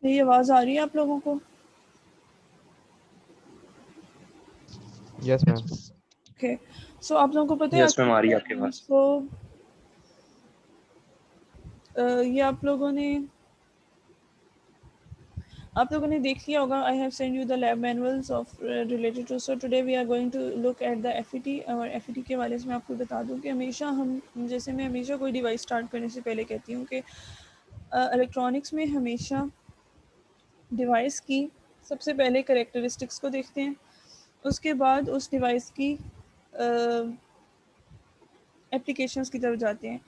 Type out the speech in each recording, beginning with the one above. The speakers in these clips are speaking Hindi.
मेरी आवाज आ रही है आप लोगों को? Yes ma'am. ओके, सो आप लोगों को पता है यस मैम, आ रही है आपके पास। तो ये आप लोगों ने देख लिया होगा। I have send you the lab manuals of related to, so today we are going to look at the FET. और एफईटी के हवाले से मैं आपको बता दूं कि हमेशा मैं हमेशा कोई डिवाइस स्टार्ट करने से पहले कहती हूँ कि इलेक्ट्रॉनिक्स में हमेशा डिवाइस की सबसे पहले करेक्टरिस्टिक्स को देखते हैं, उसके बाद उस डिवाइस की एप्लीकेशंस की तरफ जाते हैं।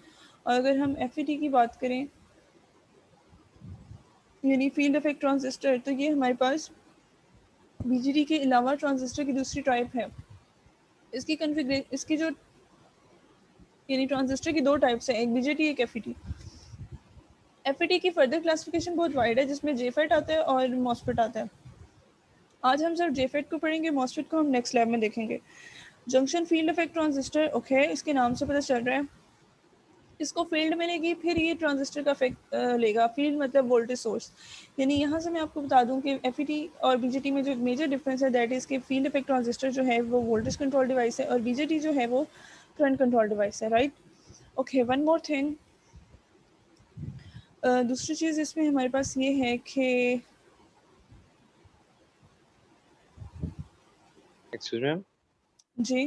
और अगर हम एफईटी की बात करें, यानी फील्ड इफेक्ट ट्रांजिस्टर, तो ये हमारे पास बीजीटी के अलावा ट्रांजिस्टर की दूसरी टाइप है। इसकी जो यानी ट्रांजिस्टर की दो टाइप्स हैं, एक बीजेटी एक एफईटी। एफईटी की फर्दर क्लासिफिकेशन बहुत वाइड है, जिसमें जेफेट आता है और मॉसफेट आता है। आज हम सिर्फ जेफेट को पढ़ेंगे, मॉसफेट को हम नेक्स्ट लैब में देखेंगे। Junction field effect transistor, okay, इसके नाम से पता चल रहा है इसको फील्ड मिलेगी, फिर ये ट्रांजिस्टर का इफेक्ट लेगा। फील्ड मतलब वोल्टेज सोर्स। यानी यहाँ से मैं आपको बता दूं कि एफईटी और बीजेटी में जो मेजर डिफरेंस है दैट इज़ कि फील्ड इफेक्ट ट्रांजिस्टर जो है वो वोल्टेज कंट्रोल डिवाइस है और बीजेटी जो है वो करंट कंट्रोल डिवाइस है, right. Okay, one more thing, दूसरी चीज़ इसमें हमारे पास ये है कि एक्सक्यूज मैम, जी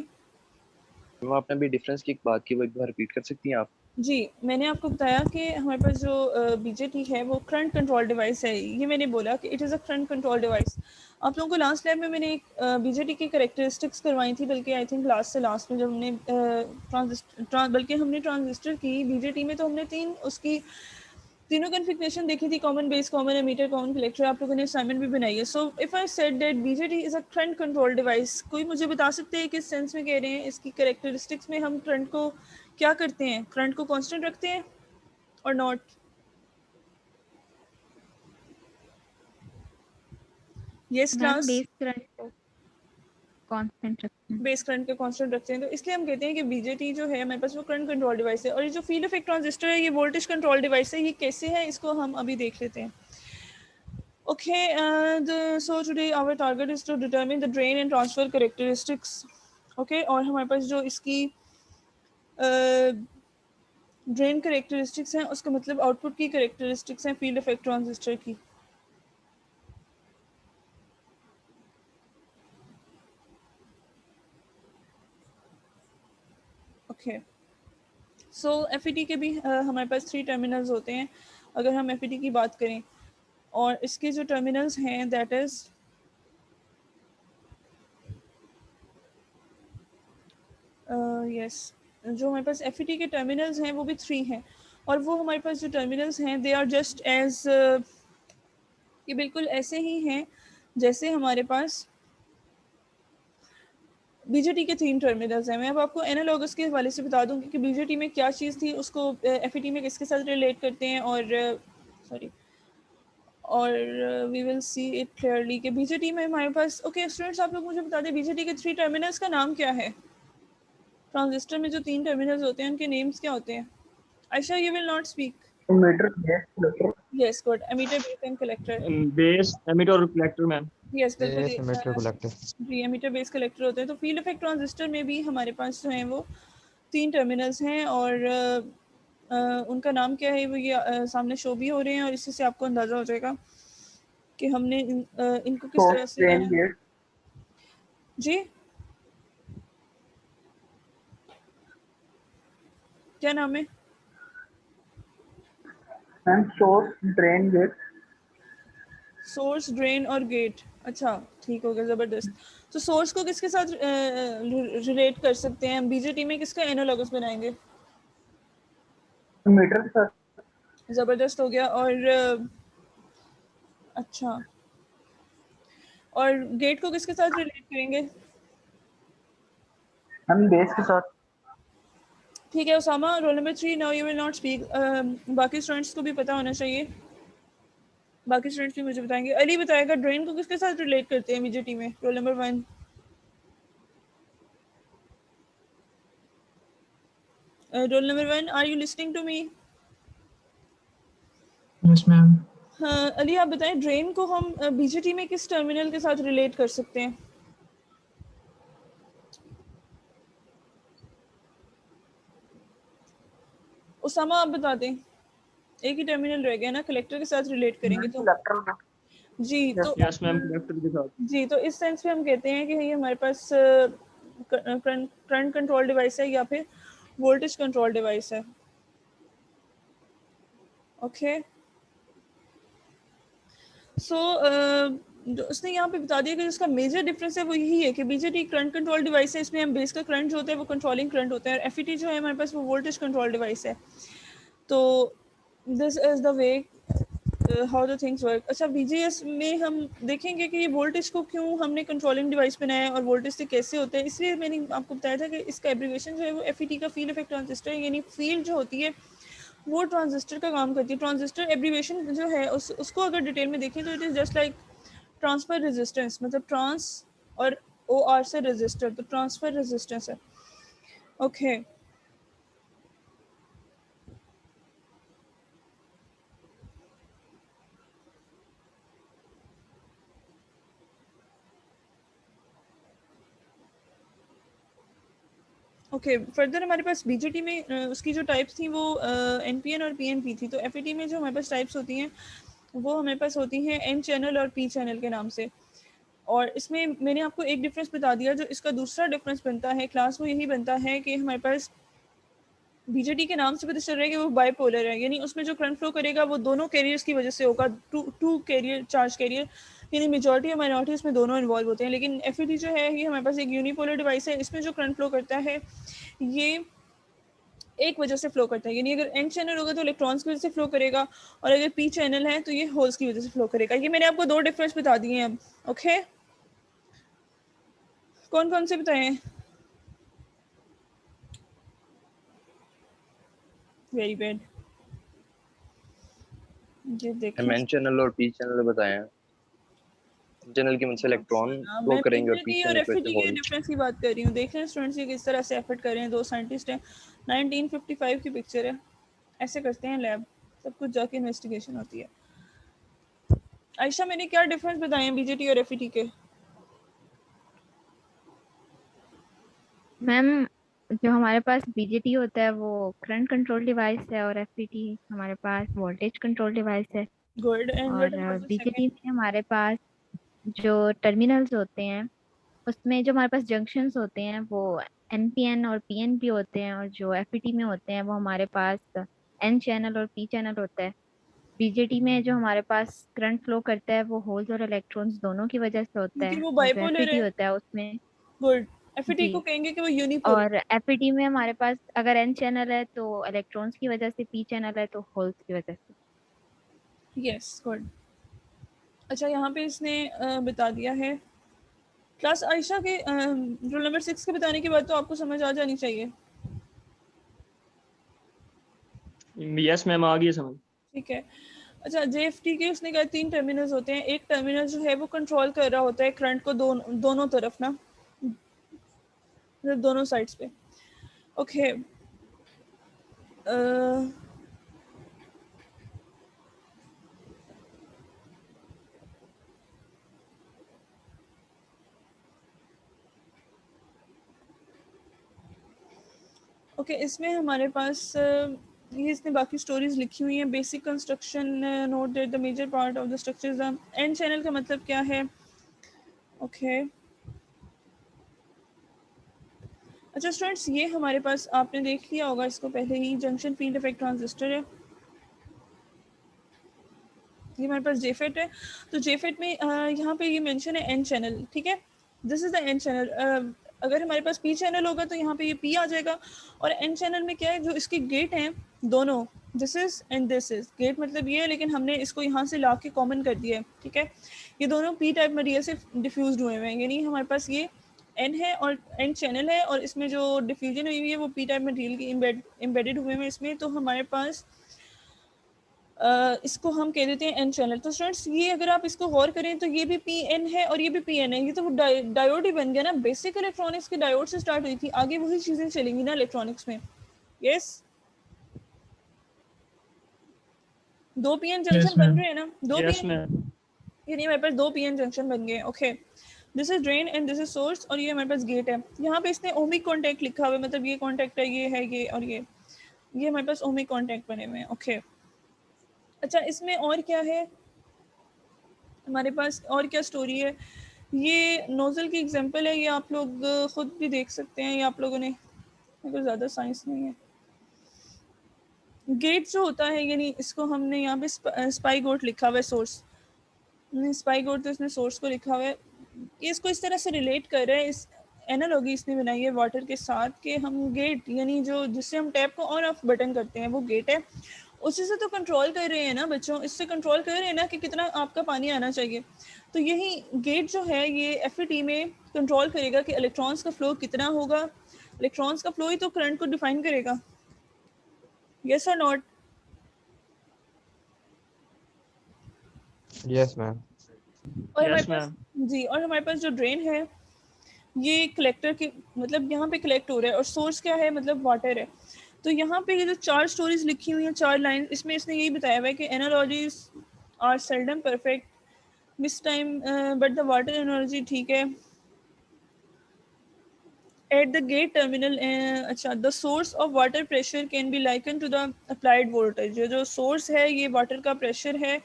आपने अभी डिफरेंस की एक बात की, वो एक बार रिपीट कर सकती हैं आप? जी, मैंने आपको बताया कि हमारे पास जो बीजेटी है वो करंट कंट्रोल डिवाइस है। ये मैंने बोला कि it is a current control device. आप लोगों को लास्ट लैब में मैंने एक बीजेटी की करेक्टरिस्टिक्स करवाई थी, बल्कि आई थिंक लास्ट में जब हमने ट्रांजिस्टर की बीजेटी में, तो हमने तीनों कॉन्फ़िगरेशन देखी थी, common base, common ammeter, common collector. आप लोगों ने असाइनमेंट भी बनाई है। So if I said that BJT is a current control device, कोई मुझे बता सकते हैं किस सेंस में कह रहे हैं? इसकी करेक्टरिस्टिक्स में हम करंट को क्या करते हैं? करंट को कांस्टेंट रखते हैं और not? Yes ma'am class, base current को कांस्टेंट रखते हैं। बेस करंट के कांस्टेंट रखते हैं, तो इसलिए हम कहते हैं कि बीजेटी जो है हमारे पास वो करंट कंट्रोल डिवाइस है। और ये जो फील्ड इफेक्ट ट्रांजिस्टर है ये वोल्टेज कंट्रोल डिवाइस है। ये कैसे है इसको हम अभी देख लेते हैं। Okay, and so today our target is to determine the drain and transfer characteristics. Okay, और हमारे पास जो इसकी ड्रेन करेक्टरिस्टिक्स हैं, उसका मतलब आउटपुट की करेक्टरिस्टिक्स हैं फील्ड इफेक्ट ट्रांजिस्टर की। ओके, सो एफईटी के भी हमारे पास 3 टर्मिनल्स होते हैं अगर हम एफईटी की बात करें। और इसके जो टर्मिनल्स हैं दैट इज़ यस, जो हमारे पास एफईटी के टर्मिनल्स हैं वो भी 3 हैं। और वो हमारे पास जो टर्मिनल्स हैं दे आर जस्ट एज, ये बिल्कुल ऐसे ही हैं जैसे हमारे पास बीजेटी के 3 टर्मिनल्स हैं। मैं अब आपको एनालॉगस के हवाले से बता दूं कि बीजेटी में क्या चीज़ थी, उसको एफईटी में किसके साथ रिलेट करते हैं। और सॉरी, और we will see it clearly कि बीजेटी में हमारे पास, ओके स्टूडेंट्स आप लोग मुझे बता दें बीजेटी के 3 टर्मिनल्स का नाम क्या है? ट्रांजिस्टर में जो 3 टर्मिनल्स होते हैं उनके नेम्स क्या होते हैं? Ayesha, you will not speak. Emitter base collector. Yes good, emitter, base and collector. Base emitter और कलेक्टर मैम। यस बिल्कुल बेस एमिटर कलेक्टर। जी, एमीटर बेस कलेक्टर होते हैं। तो फील्ड इफेक्ट ट्रांजिस्टर में भी हमारे पास जो है वो 3 टर्मिनल्स हैं और उनका नाम क्या है वो ये सामने शो भी हो रहे हैं। और इसी से आपको अंदाज़ा हो जाएगा कि हमने इनको किस तरह सोर्स से ड्रेन गेट। जी क्या नाम है? Ma'am source drain gate. Source, drain और गेट। अच्छा ठीक हो गया, ज़बरदस्त। तो सोर्स को किसके साथ रिलेट कर सकते हैं हम? बीजेटी में किसका एनालॉगस बनाएंगे? मीटर के साथ। ज़बरदस्त हो गया। और अच्छा, और गेट को किसके साथ रिलेट करेंगे? मैम बेस के साथ। ठीक है Usama, roll number 3, now you will not speak. बाकी स्टूडेंट्स को भी पता होना चाहिए, बाकी स्टूडेंट्स भी मुझे बताएंगे। अली बताएगा ड्रेन को किसके साथ रिलेट करते हैं बीजेटी में? Roll number 1। Roll number 1, are you listening to me? Yes, ma'am. हाँ अली आप बताएं, ड्रेन को हम बीजेटी में किस टर्मिनल के साथ रिलेट कर सकते हैं? उसामा आप बता दें, एक ही टर्मिनल रह गया ना, कलेक्टर के साथ रिलेट करेंगे तो। collector में जी तो यस मैम कलेक्टर के साथ जी तो इस सेंस में हम कहते हैं कि ये हमारे पास करंट कंट्रोल डिवाइस है या फिर वोल्टेज कंट्रोल डिवाइस है। ओके सो उसने यहाँ पे बता दिया कि जिसका मेजर डिफरेंस है वो यही है कि बीजेटी करंट कंट्रोल डिवाइस है, इसमें हम बेस का करंट जो होता है वो कंट्रोलिंग करंट होता है, और एफईटी जो है हमारे पास वो वोल्टेज कंट्रोल डिवाइस है। तो this is the way how the things work. अच्छा बीजीएस में हम देखेंगे कि ये वोल्टेज को क्यों हमने कंट्रोलिंग डिवाइस बनाया है और वोल्टेज से कैसे होता है, इसलिए मैंने आपको बताया था कि इसका एब्रीविएशन जो है वो एफईटी का फील्ड इफेक्ट ट्रांजिस्टर, यानी फील्ड जो होती है वो ट्रांजिस्टर का काम करती है। ट्रांजिस्टर एब्रीविएशन जो है उसको अगर डिटेल में देखें तो it is just like transfer resistance, मतलब ट्रांस और ओ आर से रेजिस्टर, तो ट्रांसफर रेजिस्टेंस है। ओके ओके फर्दर हमारे पास बीजेटी में उसकी जो टाइप्स थी वो एनपीएन और पीएनपी थी। तो एफईटी में जो हमारे पास टाइप्स होती हैं वो हमारे पास होती हैं एन चैनल और पी चैनल के नाम से। और इसमें मैंने आपको एक डिफरेंस बता दिया, जो इसका दूसरा डिफरेंस बनता है क्लास वो यही बनता है कि हमारे पास बीजेटी के नाम से पता चल रहा है कि वो बाइपोलर है, यानी उसमें जो करंट फ्लो करेगा वो दोनों कैरियर्स की वजह से होगा, टू कैरियर चार्ज कैरियर, यानी मेजॉरिटी और माइनॉरिटी इसमें दोनों इन्वॉल्व होते हैं। लेकिन एफईटी जो है ये हमारे पास एक यूनिपोलर डिवाइस है, इसमें जो करंट फ्लो करता है ये एक वजह से फ्लो करता है, यानी अगर एन चैनल होगा तो इलेक्ट्रॉन्स की वजह से फ्लो करेगा, और अगर पी चैनल है तो ये होल्स की वजह से फ्लो करेगा। ये मैंने आपको दो डिफरेंस बता दिए हैं अब। ओके कौन कौन से बताए हैं? वेरी बैड, ये देखें एन चैनल और पी चैनल बताए हैं। चैनल की मदद से इलेक्ट्रॉन फ्लो मैं करेंगे और पी बीजेटी और चैनल की वजह से एफईटी के होल। डिफरेंस की बात कर रही हूँ। देख रहे हैं स्टूडेंट्स ये किस तरह से एफर्ट कर रहे हैं, दो साइंटिस्ट हैं, 1955 की पिक्चर है, ऐसे करते हैं लैब, सब कुछ जाके इन्वेस्टिगेशन होती है। आयशा मैंने क्या डिफरेंस बताए हैं बीजेटी और एफईटी के? मैम जो हमारे पास बीजेटी होता है वो करंट कंट्रोल डिवाइस है और एफईटी हमारे पास वोल्टेज कंट्रोल डिवाइस है। गुड, एंड व्हाट और अबाउट द बीजेटी सेकंड? में हमारे पास जो टर्मिनल्स होते हैं उसमें जो हमारे पास जंक्शंस होते हैं वो एनपीएन और पीएनपी होते हैं, और जो एफईटी में होते हैं वो हमारे पास एन चैनल और पी चैनल होता है। बीजेटी में जो हमारे पास करंट फ्लो करता है वो होल्स और इलेक्ट्रॉन्स दोनों की वजह से होता क्योंकि है, वो और जो बाइपोलर एफईटी है। होता है उसमें गुड, एफईटी को जी। कहेंगे कि वो यूनिपोलर। और एफईटी में हमारे पास अगर एन चैनल है तो इलेक्ट्रॉन्स की वजह से, पी चैनल है तो होल्स की वजह से। Yes good. अच्छा यहाँ पे इसने बता दिया है क्लास। आयशा के रोल नंबर 6 के बताने के बाद तो आपको समझ आ जानी चाहिए। यस मैम आ गई समझ ठीक है। अच्छा जेएफटी के उसने कहा 3 टर्मिनल्स होते हैं, एक टर्मिनल जो है वो कंट्रोल कर रहा होता है करंट को दोनों तरफ ना, मतलब दोनों साइड्स पे। ओके ओके इसमें हमारे पास ये इसने बाकी स्टोरीज लिखी हुई हैं। Basic construction note that the major part of the structure n channel का मतलब क्या है? ओके अच्छा स्टूडेंट्स ये हमारे पास आपने देख लिया होगा इसको पहले ही, जंक्शन फील्ड इफेक्ट ट्रांजिस्टर है, ये हमारे पास जेफेट है। तो जेफेट में यहाँ पे ये मेंशन है एन चैनल, ठीक है, this is the n channel. अगर हमारे पास पी चैनल होगा तो यहाँ पे ये पी आ जाएगा, और एन चैनल में क्या है, जो इसके गेट हैं दोनों, this is and this is, gate मतलब ये है लेकिन हमने इसको यहाँ से ला के कॉमन कर दिया है, ठीक है। ये दोनों पी टाइप मटेरियल से डिफ्यूज हुए हुए हैं, यानी हमारे पास ये एन है और एन चैनल है, और इसमें जो डिफ्यूजन हुई हुई है वो पी टाइप मटेरियल की एम्बेडेड हुए हैं इसमें। तो हमारे पास इसको हम कह देते हैं एन चैनल। तो स्टूडेंट्स ये अगर आप इसको गौर करें तो ये भी पी एन है और ये भी पी एन है, ये तो वो डायोड ही बन गया ना। बेसिक इलेक्ट्रॉनिक्स के डायोड से स्टार्ट हुई थी, आगे वही चीज़ें चलेंगी ना इलेक्ट्रॉनिक्स में। यस दो पीएन Yes, जंक्शन बन ma'am. रहे हैं ना, दो यस पीएन, मैम। यानी हमारे पास दो पीएन जंक्शन बन गए। Okay, this is drain and this is source, और ये हमारे पास गेट है। यहाँ पे इसने ओमिक कॉन्टैक्ट लिखा हुआ है, मतलब ये कॉन्टैक्ट है ये और ये हमारे पास ओमिक कॉन्टैक्ट बने हुए हैं। ओके, अच्छा इसमें और क्या है हमारे पास, और क्या स्टोरी है? ये नोजल की एग्जांपल है, ये आप लोग खुद भी देख सकते हैं, ये आप लोगों ने, मेरे को ज़्यादा साइंस नहीं है। गेट जो होता है, यानी इसको हमने यहाँ पे स्पाई गोट लिखा हुआ है, सोर्स स्पाई गोट, तो इसने सोर्स को लिखा हुआ है। ये इसको इस तरह से रिलेट कर रहा है, इस एनालॉगी इसने बनाई है वाटर के साथ, कि हम गेट, यानी जो जिससे हम टैप को ऑन ऑफ बटन करते हैं वो गेट है, उसी से तो कंट्रोल कर रहे हैं ना बच्चों, इससे कंट्रोल कर रहे हैं ना कि कितना आपका पानी आना चाहिए। तो यही गेट जो है ये एफईटी में कंट्रोल करेगा कि इलेक्ट्रॉन्स का फ्लो कितना होगा। इलेक्ट्रॉन्स का फ्लो ही तो करंट को डिफाइन करेगा। यस और नॉट? Yes, ma'am. और हमारे यस पास मैम। जी, और हमारे पास जो ड्रेन है ये कलेक्टर के, मतलब यहाँ पे कलेक्ट हो रहा है, और सोर्स क्या है, मतलब वाटर है। तो यहाँ पे ये जो चार स्टोरीज लिखी हुई हैं, चार लाइन, इसमें इसने यही बताया हुआ है कि analogies are seldom perfect this time, but the water analogy ठीक है। एट द गेट टर्मिनल, अच्छा, the source of water pressure can be likened to the applied voltage. जो सोर्स है ये वाटर का प्रेशर है,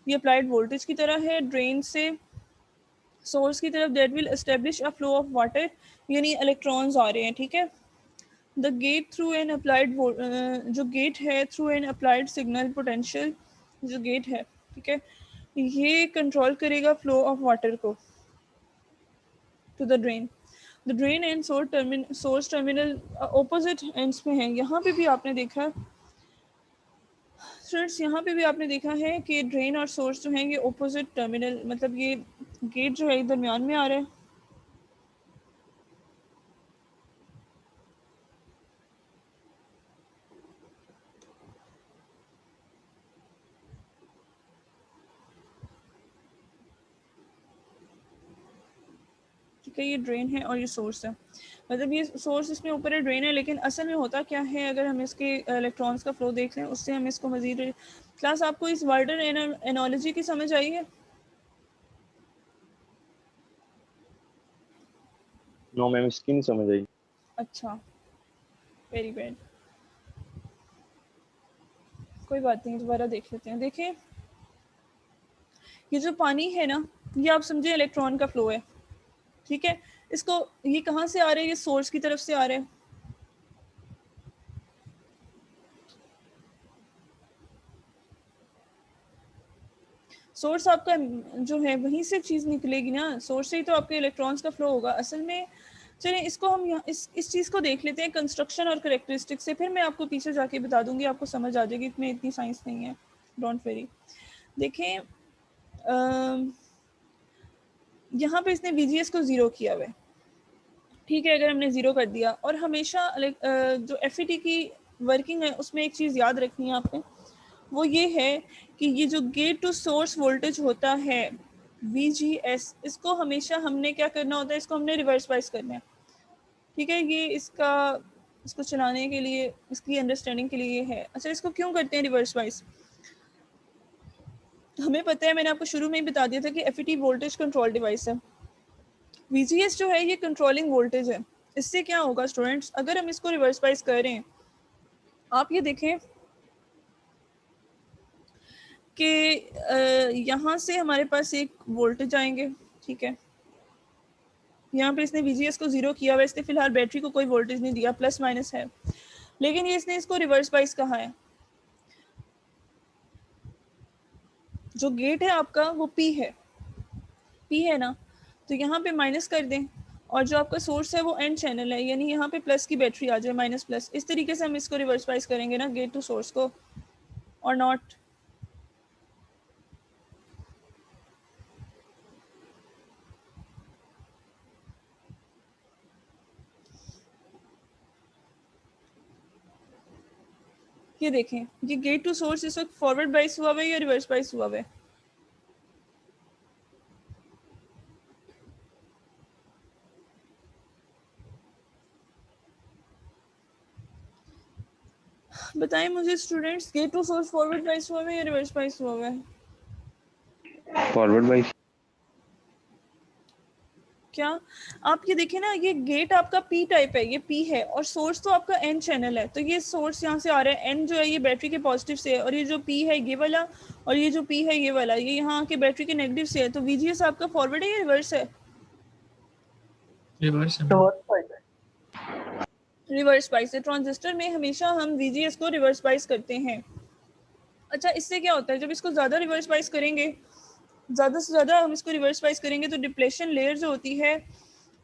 ये अप्लाइड वोल्टेज की तरह है ड्रेन से सोर्स की तरफ, that will establish a flow of water, यानी इलेक्ट्रॉन्स आ रहे हैं, ठीक है। The gate through an applied, जो गेट है through an applied signal potential, जो गेट है, ठीक है, ये कंट्रोल करेगा फ्लो ऑफ वाटर को to the drain. The drain and source terminal opposite ends में है। यहाँ पे भी आपने देखा स्टूडेंट्स, यहाँ पे भी आपने देखा है कि ड्रेन और सोर्स जो है ये ऑपोजिट टर्मिनल, मतलब ये गेट जो है दरमियान में आ रहा है। ठीक है, ये ड्रेन है और ये सोर्स है, मतलब ये सोर्स इसमें ऊपर है, ड्रेन है। लेकिन असल में होता क्या है, अगर हम इसके इलेक्ट्रॉन्स का फ्लो देख लें, उससे हम इसको मजीद, क्लास आपको इस वाटर एनोलॉजी की समझ आई है? नो मैम, इसकी नहीं समझ आई। अच्छा, वेरी बैड, कोई बात नहीं, दोबारा देख लेते हैं। देखिए, ये जो पानी है ना, ये आप समझे इलेक्ट्रॉन का फ्लो है, ठीक है। इसको, ये कहाँ से आ रहे हैं, ये सोर्स की तरफ से आ रहे हैं। सोर्स आपका जो है वहीं से चीज़ निकलेगी ना, सोर्स से ही तो आपके इलेक्ट्रॉन्स का फ्लो होगा असल में। चलिए इसको हम यहाँ इस चीज़ को देख लेते हैं कंस्ट्रक्शन और करेक्टरिस्टिक से, फिर मैं आपको पीछे जाके बता दूंगी, आपको समझ आ जाएगी, इसमें इतनी साइंस नहीं है, डोंट वेरी। देखें, यहाँ पे इसने VGS को ज़ीरो किया हुआ है, ठीक है। अगर हमने ज़ीरो कर दिया, और हमेशा जो FET की वर्किंग है उसमें एक चीज़ याद रखनी है आपने, वो ये है कि ये जो गेट टू सोर्स वोल्टेज होता है VGS, इसको हमेशा हमने क्या करना होता है, इसको हमने रिवर्स बाइस करना है, ठीक है। ये इसको चलाने के लिए, इसकी अंडरस्टैंडिंग के लिए ये है। अच्छा, इसको क्यों करते हैं रिवर्स बाइस? हमें पता है, मैंने आपको शुरू में ही बता दिया था कि FET वोल्टेज कंट्रोल डिवाइस है। VGS जो है ये कंट्रोलिंग वोल्टेज है। इससे क्या होगा स्टूडेंट्स, अगर हम इसको रिवर्स बाइस कर रहे हैं, आप ये देखें कि यहाँ से हमारे पास एक वोल्टेज आएंगे, ठीक है। यहाँ पे इसने VGS को ज़ीरो किया हुआ है, इसने फिलहाल बैटरी को कोई वोल्टेज नहीं दिया, प्लस माइनस है, लेकिन ये इसने इसको रिवर्स बाइस कहा है। जो गेट है आपका वो P है ना, तो यहाँ पे माइनस कर दें, और जो आपका सोर्स है वो एंड चैनल है, यानी यहाँ पे प्लस की बैटरी आ जाए, माइनस प्लस, इस तरीके से हम इसको रिवर्स बाइस करेंगे ना गेट टू सोर्स को, और नॉट। ये देखें, ये गेट टू सोर्स इस वक्त फॉरवर्ड बाइस हुआ हुआ है या रिवर्स बाइस हुआ हुआ है? बताएं मुझे students, gate to source forward bias हुआ है या रिवर्स बाइस हुआ है? फॉरवर्ड बाइस। क्या आप ये देखें ना, ये गेट आपका पी टाइप है, ये पी है, और सोर्स तो आपका एन चैनल है, तो ये सोर्स यहाँ से आ रहा है, एन जो है ये बैटरी के पॉजिटिव से है, और ये जो पी है ये वाला, और ये जो पी है ये वाला, ये यहाँ आके बैटरी के नेगेटिव से है। तो वीजीएस आपका फॉरवर्ड है या रिवर्स है? रिवर्स है। रिवर्स बाइस है। ट्रांजिस्टर में हमेशा हम वीजीएस को रिवर्स बाइस करते हैं। अच्छा, इससे क्या होता है, जब इसको ज़्यादा रिवर्स बाइस करेंगे, ज़्यादा से ज़्यादा हम इसको रिवर्स बाइस करेंगे, तो डिप्लेशन लेयर जो होती है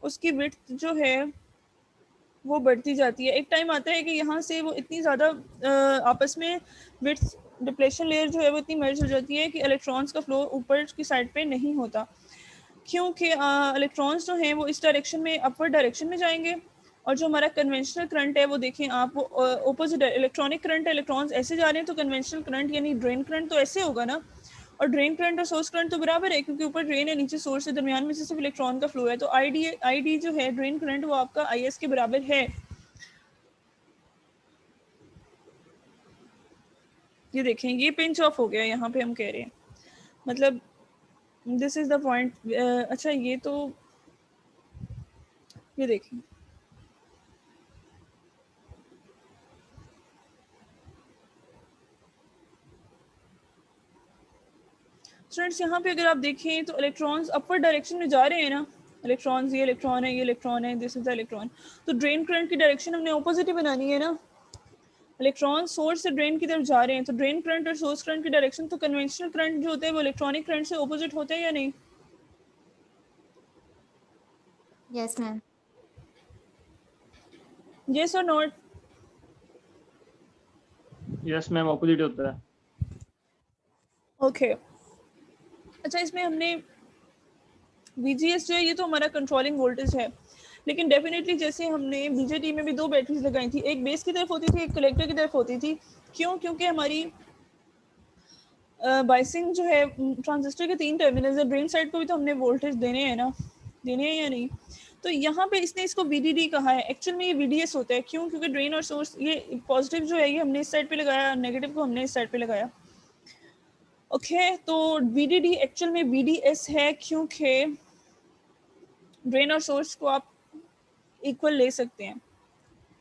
उसकी विड्थ जो है वो बढ़ती जाती है। एक टाइम आता है कि यहाँ से वो इतनी ज़्यादा आपस में विड्थ, डिप्लेशन लेयर जो है वो इतनी मर्ज हो जाती है कि इलेक्ट्रॉन्स का फ्लो ऊपर की साइड पे नहीं होता, क्योंकि इलेक्ट्रॉन्स जो हैं वो इस डायरेक्शन में, अपवर्ड डायरेक्शन में जाएंगे, और जो हमारा कन्वेंशनल करंट है वो देखें आप, वो ऑपोजिट इलेक्ट्रॉनिक करंट है, इलेक्ट्रॉन्स ऐसे जा रहे हैं, तो कन्वेंशनल करंट यानी ड्रेन करंट तो ऐसे होगा ना, और ड्रेन करंट और सोर्स करंट तो बराबर है, क्योंकि ऊपर ड्रेन है नीचे सोर्स है, दरमियान में से सिर्फ इलेक्ट्रॉन का फ्लो है। तो आई डी जो है ड्रेन करंट वो आपका आई एस के बराबर है। ये देखें, ये पिंच ऑफ हो गया यहाँ पे, हम कह रहे हैं, मतलब दिस इज द पॉइंट। अच्छा, ये तो ये देखें, स्टूडेंट्स यहाँ पे अगर आप देखें तो इलेक्ट्रॉन्स अपवर्ड डायरेक्शन में जा रहे हैं ना, इलेक्ट्रॉन्स, ये इलेक्ट्रॉन है, ये इलेक्ट्रॉन है, दिस इज द इलेक्ट्रॉन, तो ड्रेन करंट की डायरेक्शन हमने ऑपोजिट ही बनानी है ना। इलेक्ट्रॉन सोर्स से ड्रेन की तरफ जा रहे हैं, तो ड्रेन करंट और सोर्स करंट की डायरेक्शन तो कन्वेंशनल करंट जो होते हैं वो इलेक्ट्रॉनिक करंट से ऑपोजिट होते हैं या नहीं? Yes ma'am. यस और नॉट? यस मैम, ऑपोजिट होता है। ओके। अच्छा, इसमें हमने VGS जो है ये तो हमारा कंट्रोलिंग वोल्टेज है, लेकिन डेफिनेटली जैसे हमने बीजेटी में भी दो बैटरीज लगाई थी, एक बेस की तरफ होती थी, एक कलेक्टर की तरफ होती थी। क्यों? क्योंकि हमारी बाइसिंग जो है, ट्रांजिस्टर के 3 टर्मिनल्स है, ड्रेन साइड को भी तो हमने वोल्टेज देने हैं ना, देने हैं या नहीं? तो यहाँ पे इसने इसको VDD कहा है, एक्चुअल में ये VDS होता है। क्यों? क्योंकि ड्रेन और सोर्स, ये पॉजिटिव जो है ये हमने इस साइड पे लगाया, नेगेटिव को हमने इस साइड पे लगाया। ओके, तो VDD एक्चुअल में VDS है, क्योंकि ड्रेन और सोर्स को आप इक्वल ले सकते हैं,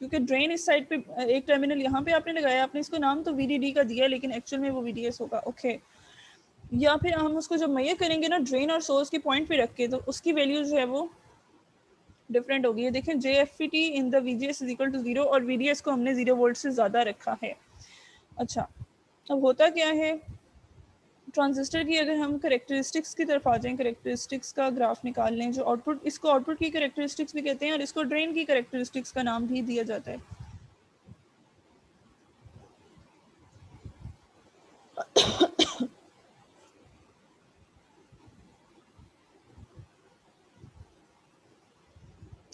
क्योंकि ड्रेन इस साइड पे, एक टर्मिनल यहाँ पे आपने लगाया, आपने इसको नाम तो VDD का दिया, लेकिन एक्चुअल में वो VDS होगा। ओके, या फिर हम उसको जब मेजर करेंगे ना ड्रेन और सोर्स के पॉइंट पे रख के, तो उसकी वैल्यू जो है वो डिफरेंट होगी। ये देखें, JFET in the VGS is equal to 0, और VDS को हमने 0 वोल्ट से ज़्यादा रखा है। अच्छा, अब होता क्या है ट्रांजिस्टर की, अगर हम करेक्टरिस्टिक्स की तरफ आ जाएं, करेक्टरिस्टिक्स का ग्राफ निकाल लें, जो आउटपुट, इसको आउटपुट की करेक्टरिस्टिक्स भी कहते हैं, और इसको ड्रेन की करेक्टरिस्टिक्स का नाम भी दिया जाता है।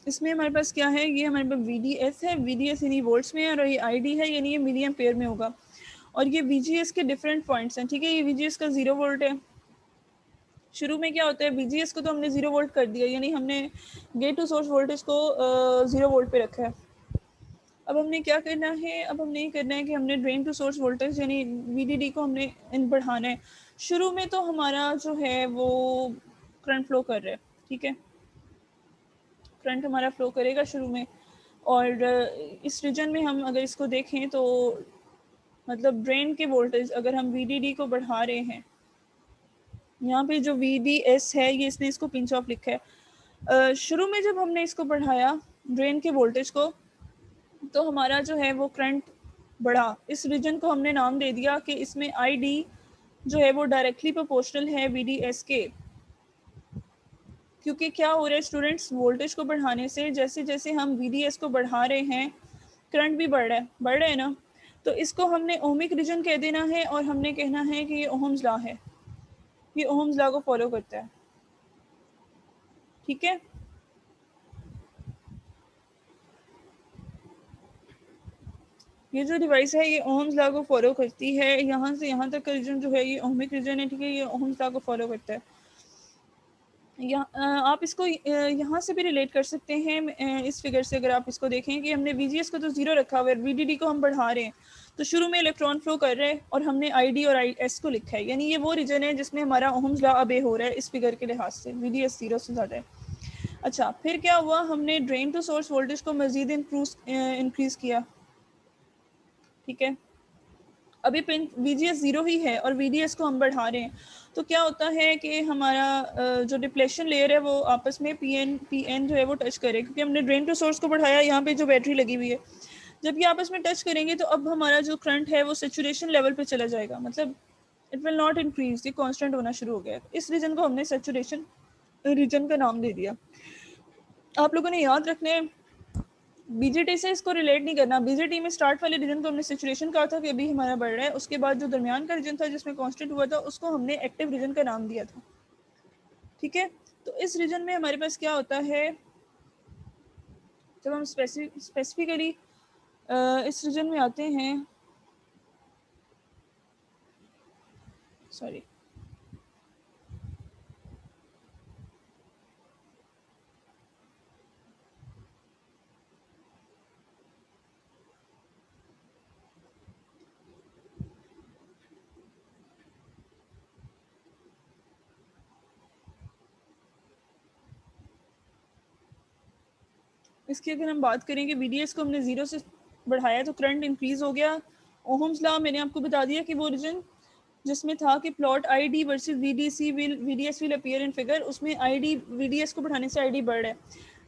इसमें हमारे पास क्या है, ये हमारे पास VDS है, VDS यानी वोल्ट्स में है, और ये ID है यानी ये मिली एम्पेयर में होगा, और ये VGS के डिफरेंट पॉइंट्स हैं। ठीक है, ये VGS का 0 वोल्ट है। शुरू में क्या होता है, VGS को तो हमने 0 वोल्ट कर दिया, यानी हमने गेट टू सोर्स वोल्टेज को 0 वोल्ट पे रखा है। अब हमने क्या करना है, अब हमने ये करना है कि हमने ड्रेन टू सोर्स वोल्टेज यानी VDD को हमने बढ़ाना है। शुरू में तो हमारा जो है वो करंट फ्लो कर रहा है, ठीक है, करंट हमारा फ्लो करेगा शुरू में, और इस रीजन में हम अगर इसको देखें तो मतलब ड्रेन के वोल्टेज अगर हम VDD को बढ़ा रहे हैं, यहाँ पे जो VDS है ये इसने इसको पिंच ऑफ लिखा है। शुरू में जब हमने इसको बढ़ाया ड्रेन के वोल्टेज को, तो हमारा जो है वो करंट बढ़ा। इस रीजन को हमने नाम दे दिया कि इसमें ID जो है वो डायरेक्टली प्रोपोर्शनल है VDS के, क्योंकि क्या हो रहा है स्टूडेंट्स, वोल्टेज को बढ़ाने से जैसे जैसे हम VDS को बढ़ा रहे हैं करंट भी बढ़ रहा है ना, तो इसको हमने ओमिक रीजन कह देना है, और हमने कहना है कि ये ओहम्स लॉ है, ये ओहम्स लॉ को फॉलो करता है। ठीक है, ये जो डिवाइस है ये ओहम्स लॉ को फॉलो करती है, यहाँ से यहाँ तक का रीजन जो है ये ओमिक रीजन है। ठीक है, ये ओहम्स लॉ को फॉलो करता है। आप इसको यहाँ से भी रिलेट कर सकते हैं इस फिगर से। अगर आप इसको देखें कि हमने VGS को तो 0 रखा हुआ है, VDD को हम बढ़ा रहे हैं, तो शुरू में इलेक्ट्रॉन फ्लो कर रहे हैं और हमने ID और IS को लिखा है, यानी ये वो रीजन है जिसमें हमारा ओहम्स लॉ अबे हो रहा है इस फिगर के लिहाज से। VDS 0 से ज़्यादा है। अच्छा, फिर क्या हुआ, हमने ड्रेन टू सोर्स वोल्टेज को मज़ीद इंक्रीज़ किया, ठीक है। अभी पिन VGS 0 ही है और VDS को हम बढ़ा रहे हैं, तो क्या होता है कि हमारा जो डिप्लेशन लेयर है वो आपस में PN जो है वो टच करे, क्योंकि हमने ड्रेन टू सोर्स को बढ़ाया, यहाँ पे जो बैटरी लगी हुई है, जब ये आपस में टच करेंगे तो अब हमारा जो करंट है वो सेचुरेशन लेवल पे चला जाएगा, मतलब इट विल नॉट इंक्रीज, ये कांस्टेंट होना शुरू हो गया है। इस रीजन को हमने सेचुरेशन रीजन का नाम दे दिया। आप लोगों ने याद रखने, बीजेटी से इसको रिलेट नहीं करना। बीजेटी में स्टार्ट वाले रीजन को हमने सिचुएशन कहा था कि अभी हमारा बढ़ रहा है, उसके बाद जो दरमियान का रीजन था जिसमें कांस्टेंट हुआ था उसको हमने एक्टिव रीजन का नाम दिया था, ठीक है। तो इस रीजन में हमारे पास क्या होता है, जब हम स्पेसिफिकली इस रीजन में आते हैं, सॉरी, इसकी अगर हम बात करें कि VDS को हमने 0 से बढ़ाया तो करंट इंक्रीज हो गया। ओहम्स लॉ मैंने आपको बता दिया कि वो रीजन जिसमें था कि plot ID versus VDS will appear in figure, उसमें ID VDS को बढ़ाने से ID बढ़ रहा है।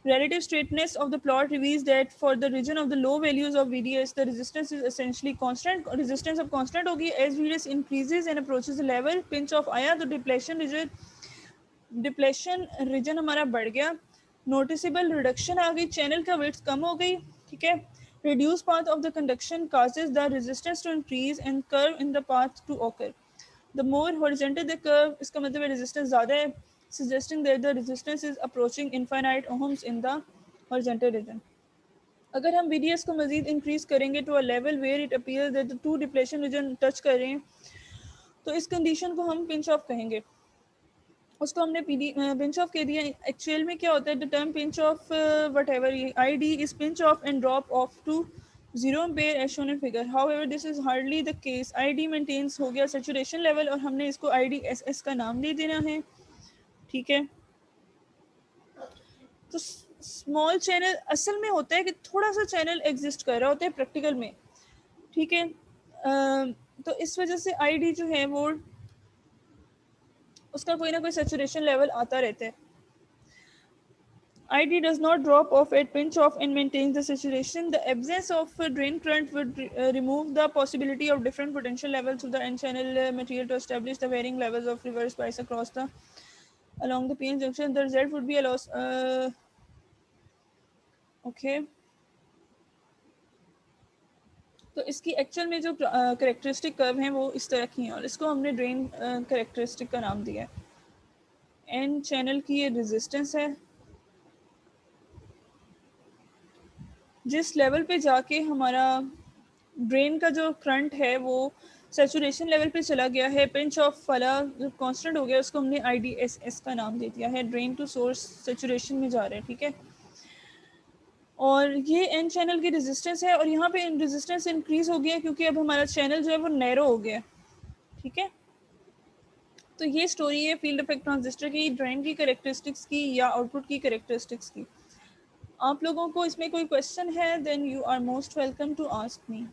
Relative straightness of the plot reveals that for the region of the low values of VDS, the resistance is essentially constant. Resistance अब constant होगी as VDS increases and approaches the level pinch of आया, तो डिप्लेशन रीजन हमारा बढ़ गया, नोटिसेबल रिडक्शन आ गई, चैनल का विड्थ कम हो गई, ठीक है। Reduce path of the conduction causes the resistance to increase and curve in the path to occur. The more horizontal the curve, इसका मतलब है resistance ज़्यादा है, suggesting that the resistance is approaching infinite ohms in the horizontal region. अगर हम VDS को मज़ीद इंक्रीज करेंगे to a level where it appears that the two depletion region touch कर रहे हैं, तो इस कंडीशन को हम पिंच ऑफ कहेंगे। उसको हमने पिंच ऑफ कह दिया। एक्चुअल में क्या होता है, the term pinch off whatever ID is pinch off and drop off to 0 ampere as shown in figure. However this is hardly the case. ID maintains हो गया सैचुरेशन लेवल और हमने इसको IDSS का नाम दे देना है, ठीक है। तो स्मॉल चैनल असल में होता है कि थोड़ा सा चैनल एग्जिस्ट कर रहा होता है प्रैक्टिकल में, ठीक है। तो इस वजह से ID जो है वो उसका कोई ना कोई सैचुरेशन लेवल आता रहता है। ID does not drop off at pinch off and maintains the saturation. The absence of drain current would remove the possibility of different potential levels of the N-channel material to establish the varying levels of reverse bias across the along the PN junction. The result would be a loss. Okay. तो इसकी एक्चुअल में जो करेक्टरिस्टिक कर्व हैं वो इस तरह की हैं और इसको हमने ड्रेन करेक्टरिस्टिक का नाम दिया है। N चैनल की ये रेजिस्टेंस है, जिस लेवल पे जाके हमारा ड्रेन का जो करंट है वो सैचुरेशन लेवल पे चला गया है, पिंच ऑफ वाला जो कांस्टेंट हो गया उसको हमने IDSS का नाम दे दिया है। ड्रेन टू सोर्स सैचुरेशन में जा रहे हैं, ठीक है। और ये N चैनल की रेजिस्टेंस है और यहाँ पे रेजिस्टेंस इंक्रीज हो गया क्योंकि अब हमारा चैनल जो है वो नैरो हो गया, ठीक है। तो ये स्टोरी है फील्ड इफेक्ट ट्रांजिस्टर की, ड्रेन की करेक्टरिस्टिक्स की या आउटपुट की करेक्टरिस्टिक्स की। आप लोगों को इसमें कोई क्वेश्चन है, then you are most welcome to ask me.